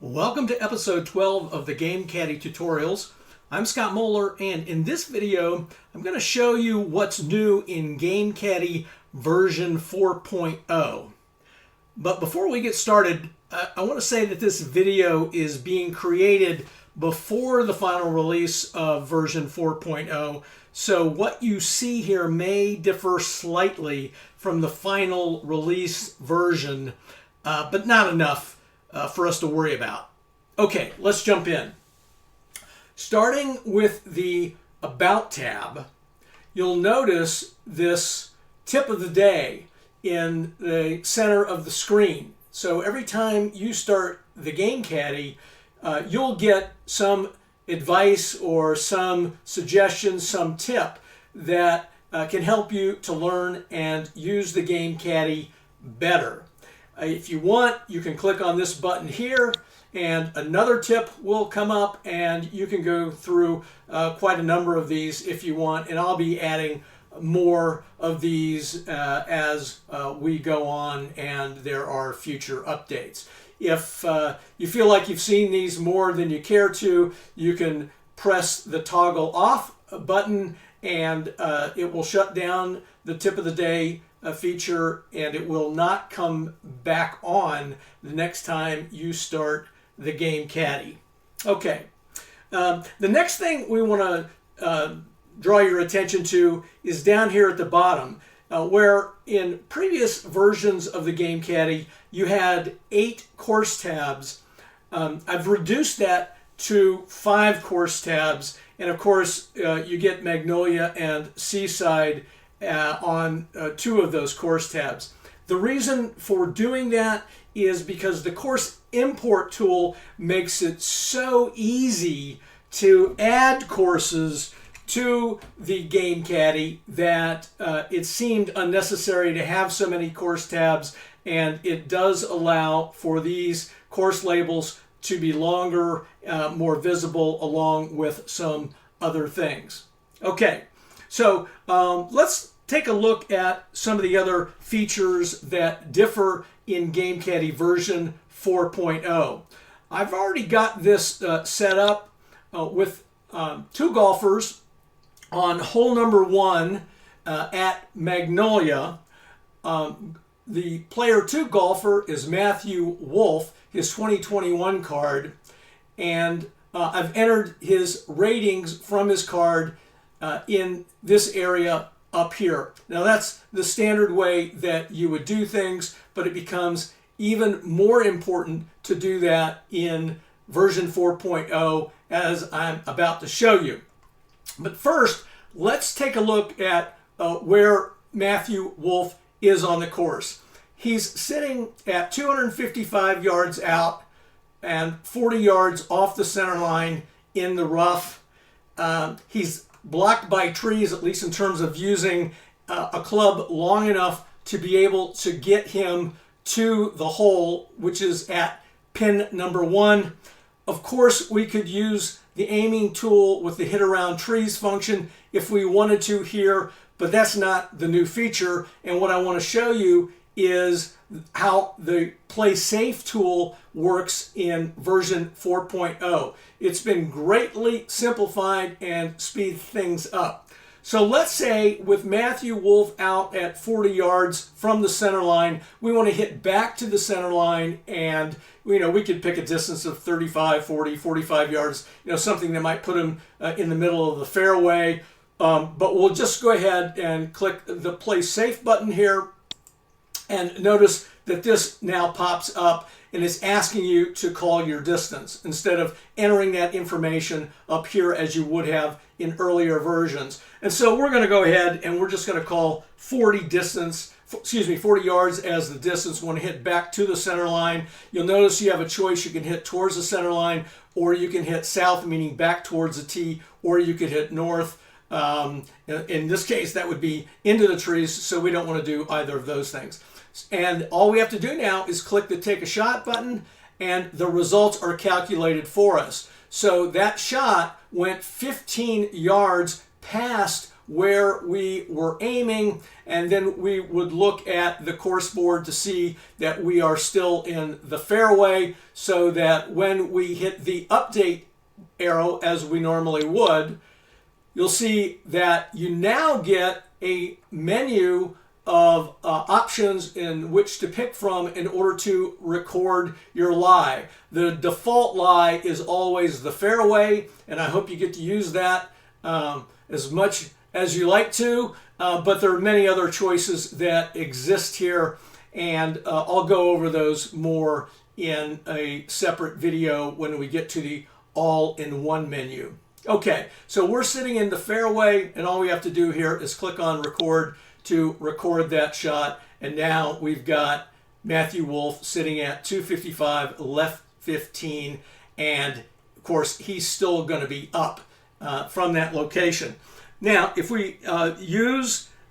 Welcome to episode 12 of the Game Caddie tutorials. I'm Scott Moeller, and in this video I'm going to show you what's new in Game Caddie version 4.0. But before we get started, I want to say that this video is being created before the final release of version 4.0, so what you see here may differ slightly from the final release version, but not enough for us to worry about. Okay, let's jump in. Starting with the About tab, you'll notice this tip of the day in the center of the screen. So every time you start the Game Caddie, you'll get some advice or some suggestion, some tip that can help you to learn and use the Game Caddie better. If you want, you can click on this button here and another tip will come up, and you can go through quite a number of these if you want, and I'll be adding more of these as we go on and there are future updates. If you feel like you've seen these more than you care to, you can press the toggle off button and it will shut down the tip of the day feature, and it will not come back on the next time you start the Game Caddie. Okay, the next thing we want to draw your attention to is down here at the bottom, where in previous versions of the Game Caddie you had 8 course tabs. I've reduced that to 5 course tabs, and of course you get Magnolia and Seaside on 2 of those course tabs. The reason for doing that is because the course import tool makes it so easy to add courses to the Game Caddie that it seemed unnecessary to have so many course tabs, and it does allow for these course labels to be longer, more visible, along with some other things. Okay, so let's take a look at some of the other features that differ in Game Caddie version 4.0. I've already got this set up with 2 golfers on hole number 1 at Magnolia. The player 2 golfer is Matthew Wolf, his 2021 card, and I've entered his ratings from his card in this area up here. Now that's the standard way that you would do things, but it becomes even more important to do that in version 4.0 as I'm about to show you. But first, let's take a look at where Matthew Wolf is on the course. He's sitting at 255 yards out and 40 yards off the center line in the rough. He's blocked by trees, at least in terms of using a club long enough to be able to get him to the hole, which is at pin number 1. Of course, we could use the aiming tool with the hit around trees function if we wanted to here, but that's not the new feature. And what I want to show you is how the Play Safe tool works in version 4.0. It's been greatly simplified and speed things up. So let's say with Matthew Wolf out at 40 yards from the center line, we want to hit back to the center line, and we could pick a distance of 35, 40, 45 yards, something that might put him in the middle of the fairway. But we'll just go ahead and click the Play Safe button here, and notice that this now pops up and is asking you to call your distance instead of entering that information up here as you would have in earlier versions. And so we're going to go ahead and we're just going to call 40 yards as the distance. We want to hit back to the center line. You'll notice you have a choice. You can hit towards the center line, or you can hit south, meaning back towards the tee, or you could hit north. In this case, that would be into the trees, so we don't want to do either of those things. And all we have to do now is click the Take a Shot button, and the results are calculated for us. So that shot went 15 yards past where we were aiming, and then we would look at the course board to see that we are still in the fairway, so that when we hit the update arrow, as we normally would, you'll see that you now get a menu of options in which to pick from in order to record your lie. The default lie is always the fairway, and I hope you get to use that as much as you like to, but there are many other choices that exist here, and I'll go over those more in a separate video when we get to the all-in-one menu. Okay, so we're sitting in the fairway, and all we have to do here is click on record to record that shot, and now we've got Matthew Wolff sitting at 255, left 15, and of course he's still going to be up from that location. Now, if we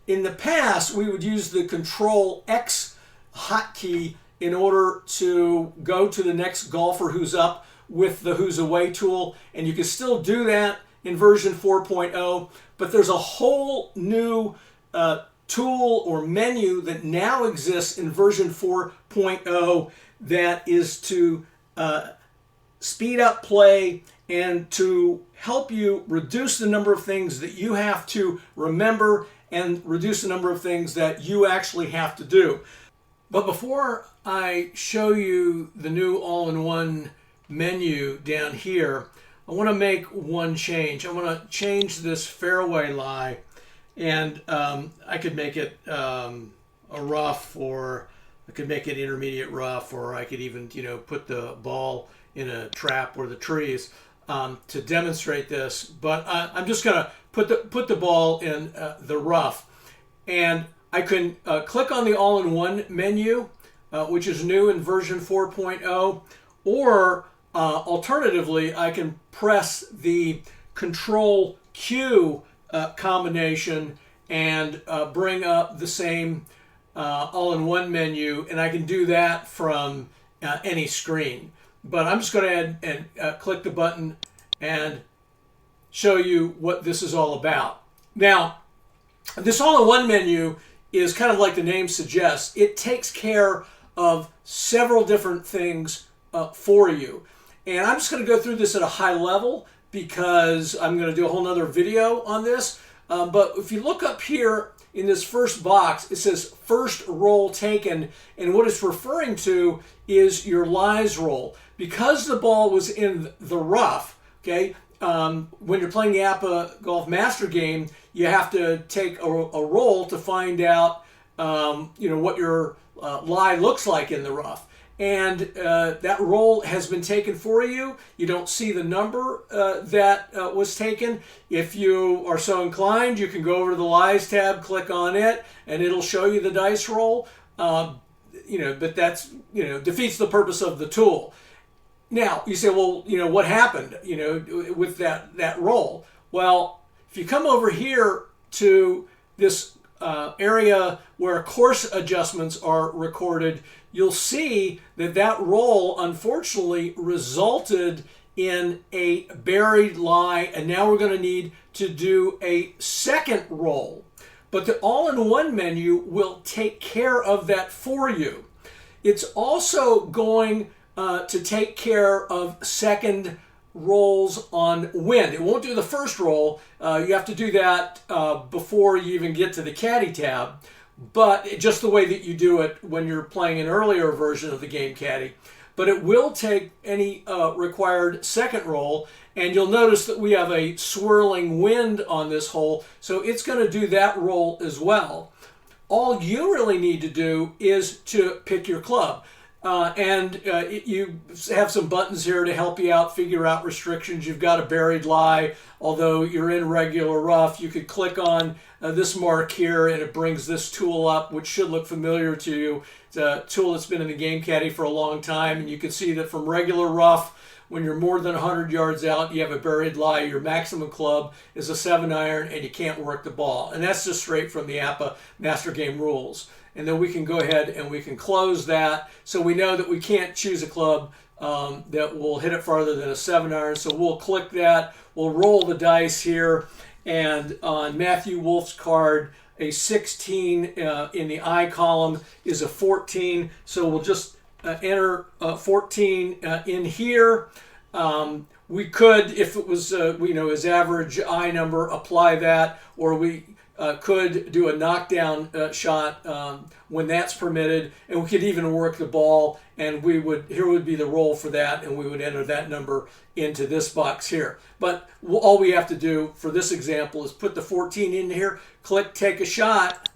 in the past, we would use the Control X hotkey in order to go to the next golfer who's up with the Who's Away tool, and you can still do that in version 4.0, but there's a whole new tool or menu that now exists in version 4.0 that is to speed up play and to help you reduce the number of things that you have to remember and reduce the number of things that you actually have to do. But before I show you the new all-in-one menu down here, I want to make one change. I want to change this fairway lie, and I could make it a rough, or I could make it intermediate rough, or I could even put the ball in a trap or the trees to demonstrate this. But I'm just going to put the ball in the rough, and I can click on the all-in-one menu, which is new in version 4.0, or alternatively, I can press the Control Q combination and bring up the same all-in-one menu, and I can do that from any screen. But I'm just going to add and click the button and show you what this is all about. Now, this all-in-one menu is kind of like the name suggests. It takes care of several different things for you. And I'm just going to go through this at a high level because I'm going to do a whole nother video on this. But if you look up here in this first box, it says first roll taken, and what it's referring to is your lies roll. Because the ball was in the rough, okay, when you're playing the APBA Golf Master Game, you have to take a roll to find out what your lie looks like in the rough. And that roll has been taken for you. You don't see the number that was taken. If you are so inclined, you can go over to the Lies tab, click on it, and it'll show you the dice roll. But that's defeats the purpose of the tool. Now you say, well, what happened? With that roll. Well, if you come over here to this area where course adjustments are recorded, you'll see that roll unfortunately resulted in a buried lie, and now we're going to need to do a second roll. But the all-in-one menu will take care of that for you. It's also going to take care of second rolls on wind. It won't do the first roll. You have to do that before you even get to the Caddy tab, but just the way that you do it when you're playing an earlier version of the Game Caddie. But it will take any required second roll, and you'll notice that we have a swirling wind on this hole, so it's going to do that roll as well. All you really need to do is to pick your club. You have some buttons here to help you out, figure out restrictions. You've got a buried lie. Although you're in regular rough, you could click on this mark here and it brings this tool up, which should look familiar to you. It's a tool that's been in the Game Caddie for a long time, and you can see that from regular rough, when you're more than 100 yards out, you have a buried lie. Your maximum club is a 7-iron and you can't work the ball. And that's just straight from the APBA Master Game rules. And then we can go ahead and we can close that. So we know that we can't choose a club that will hit it farther than a 7-iron. So we'll click that. We'll roll the dice here. And on Matthew Wolf's card, a 16 in the I column is a 14. So we'll just enter 14 in here. We could, if it was his average I number, apply that, or we could do a knockdown shot when that's permitted, and we could even work the ball, and here would be the roll for that, and we would enter that number into this box here. But all we have to do for this example is put the 14 in here, click take a shot,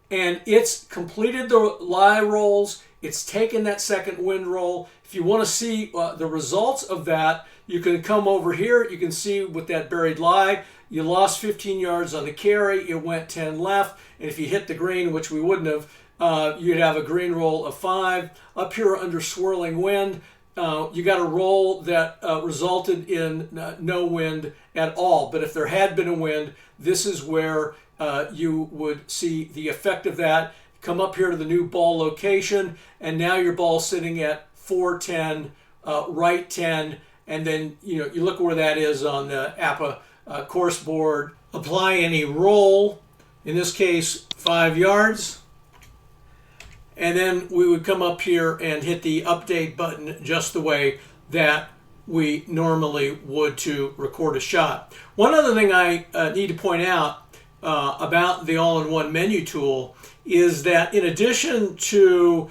and it's completed the lie rolls. It's taken that second wind roll. If you want to see the results of that, you can come over here. You can see with that buried lie, you lost 15 yards on the carry. It went 10 left. And if you hit the green, which we wouldn't have, you'd have a green roll of 5. Up here under swirling wind, you got a roll that resulted in no wind at all. But if there had been a wind, this is where you would see the effect of that. Come up here to the new ball location, and now your ball's sitting at 410, right 10, and then you look where that is on the APBA course board. Apply any roll, in this case 5 yards, and then we would come up here and hit the update button just the way that we normally would to record a shot. One other thing I need to point out about the all-in-one menu tool is that in addition to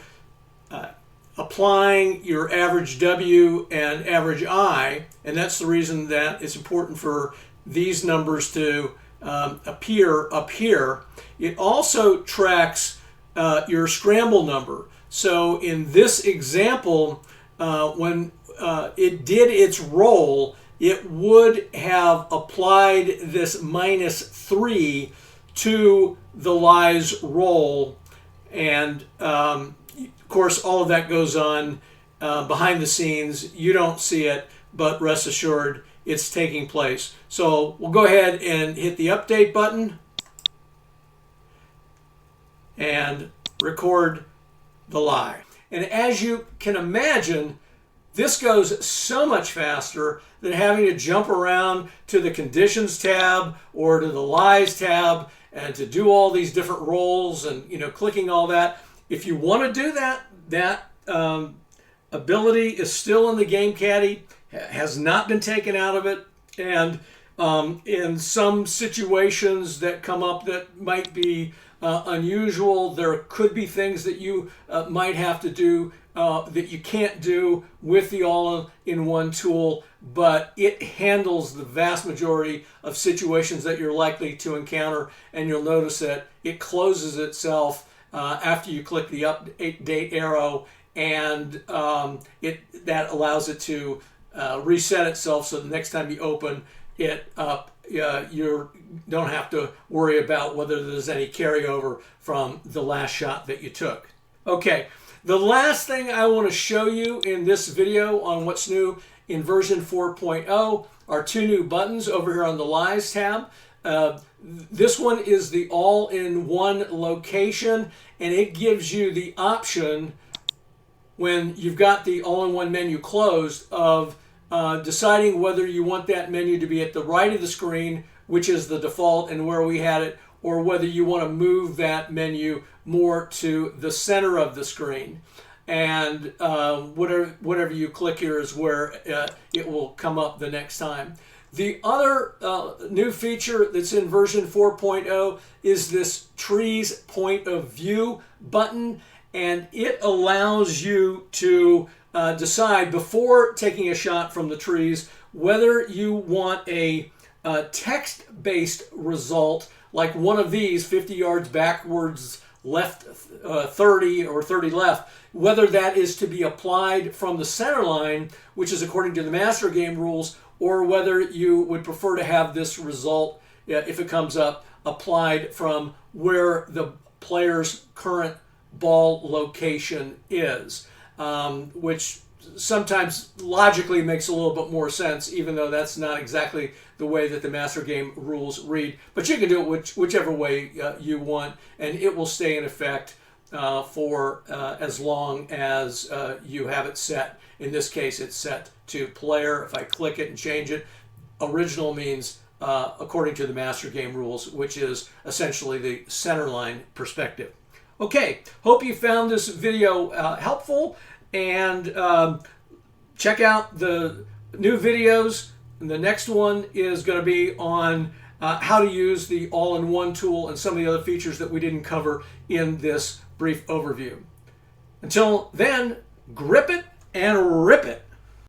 applying your average W and average I, and that's the reason that it's important for these numbers to appear up here, it also tracks your scramble number. So in this example, when it did its roll, it would have applied this -3 to the lie's roll, and of course all of that goes on behind the scenes. You don't see it, but rest assured it's taking place. So we'll go ahead and hit the update button and record the lie. And as you can imagine, this goes so much faster than having to jump around to the conditions tab or to the lies tab and to do all these different rolls and clicking all that. If you want to do that, that ability is still in the Game Caddie, has not been taken out of it, and in some situations that come up that might be unusual, there could be things that you might have to do that you can't do with the all-in-one tool, but it handles the vast majority of situations that you're likely to encounter, and you'll notice that it closes itself after you click the update arrow, and that allows it to reset itself, so the next time you open it up, you don't have to worry about whether there's any carryover from the last shot that you took. Okay, the last thing I want to show you in this video on what's new in version 4.0 are 2 new buttons over here on the Lies tab. This one is the all-in-one location, and it gives you the option when you've got the all-in-one menu closed of deciding whether you want that menu to be at the right of the screen, which is the default and where we had it, or whether you want to move that menu more to the center of the screen. And whatever you click here is where it will come up the next time. The other new feature that's in version 4.0 is this Trees Point of View button, and it allows you to decide before taking a shot from the trees whether you want a text-based result like one of these, 50 yards backwards, left 30 or 30 left, whether that is to be applied from the center line, which is according to the master game rules, or whether you would prefer to have this result, if it comes up, applied from where the player's current ball location is, which sometimes logically makes a little bit more sense, even though that's not exactly the way that the master game rules read. But you can do it whichever way you want, and it will stay in effect for as long as you have it set. In this case, it's set to player. If I click it and change it, original means according to the master game rules, which is essentially the centerline perspective. Okay, hope you found this video helpful, and check out the new videos. And the next one is going to be on how to use the all-in-one tool and some of the other features that we didn't cover in this brief overview. Until then, grip it and rip it.